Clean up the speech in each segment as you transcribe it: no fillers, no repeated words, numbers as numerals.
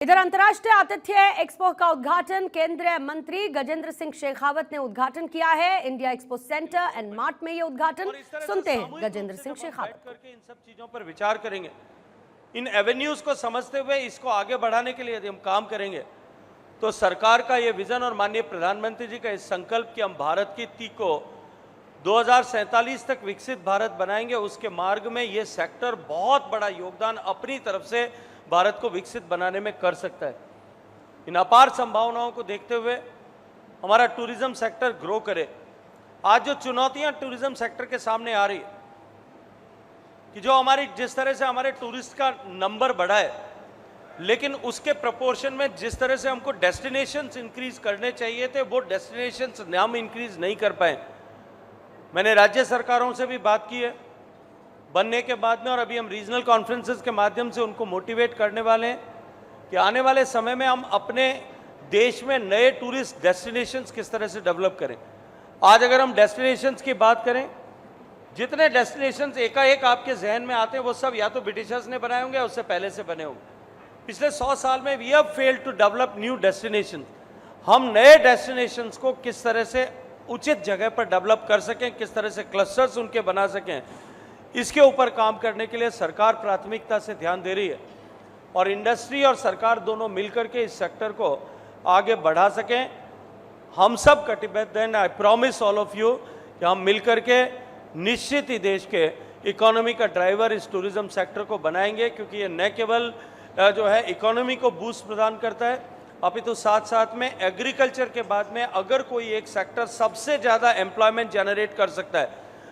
इधर अंतर्राष्ट्रीय आतिथ्य एक्सपो का उद्घाटन केंद्रीय मंत्री गजेंद्र सिंह शेखावत ने उद्घाटन किया है। India expo centre and mart में ये उद्घाटन सुनते हैं गजेंद्र सिंह शेखावत। करके इन सब चीजों पर विचार करेंगे, इन एवेन्यूज को समझते हुए इसको आगे बढ़ाने के लिए यदि हम काम करेंगे तो सरकार का ये विजन और माननीय प्रधानमंत्री जी का इस संकल्प कि हम भारत की ती को 2047 तक विकसित भारत बनाएंगे, उसके मार्ग में ये सेक्टर बहुत बड़ा योगदान अपनी तरफ से भारत को विकसित बनाने में कर सकता है। इन अपार संभावनाओं को देखते हुए हमारा टूरिज्म सेक्टर ग्रो करे। आज जो चुनौतियां टूरिज्म सेक्टर के सामने आ रही है कि जो हमारी जिस तरह से हमारे टूरिस्ट का नंबर बढ़ा है, लेकिन उसके प्रोपोर्शन में जिस तरह से हमको डेस्टिनेशंस इंक्रीज करने चाहिए थे वो डेस्टिनेशंस हम इंक्रीज नहीं कर पाए। मैंने राज्य सरकारों से भी बात की है बनने के बाद में, और अभी हम रीजनल कॉन्फ्रेंसेस के माध्यम से उनको मोटिवेट करने वाले हैं कि आने वाले समय में हम अपने देश में नए टूरिस्ट डेस्टिनेशंस किस तरह से डेवलप करें। आज अगर हम डेस्टिनेशंस की बात करें, जितने डेस्टिनेशंस एकाएक आपके जहन में आते हैं वो सब या तो ब्रिटिशर्स ने बनाए होंगे या उससे पहले से बने होंगे। पिछले 100 साल में we have failed to develop new destination. हम नए डेस्टिनेशंस को किस तरह से उचित जगह पर डेवलप कर सकें, किस तरह से क्लस्टर्स उनके बना सकें, इसके ऊपर काम करने के लिए सरकार प्राथमिकता से ध्यान दे रही है और इंडस्ट्री और सरकार दोनों मिलकर के इस सेक्टर को आगे बढ़ा सकें। हम सब कटिबद्ध हैं। I promise all of you कि हम मिलकर के निश्चित ही देश के इकोनॉमी का ड्राइवर इस टूरिज्म सेक्टर को बनाएंगे, क्योंकि ये न केवल जो है इकोनॉमी को बूस्ट प्रदान करता है, अपितु साथ साथ में एग्रीकल्चर के बाद में अगर कोई एक सेक्टर सबसे ज़्यादा एम्प्लॉयमेंट जनरेट कर सकता है,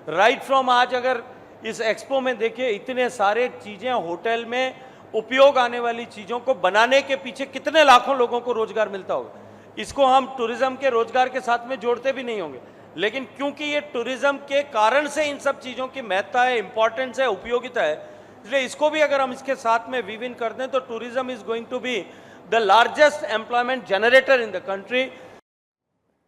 राइट फ्रॉम आज अगर इस एक्सपो में देखिए इतने सारे चीज़ें होटल में उपयोग आने वाली चीज़ों को बनाने के पीछे कितने लाखों लोगों को रोजगार मिलता होगा। इसको हम टूरिज्म के रोजगार के साथ में जोड़ते भी नहीं होंगे, लेकिन क्योंकि ये टूरिज्म के कारण से इन सब चीज़ों की महत्ता है, इंपॉर्टेंस है, उपयोगिता है, इसलिए इसको भी अगर हम इसके साथ में वीव इन कर दें तो tourism is going to be the largest employment generator in the country.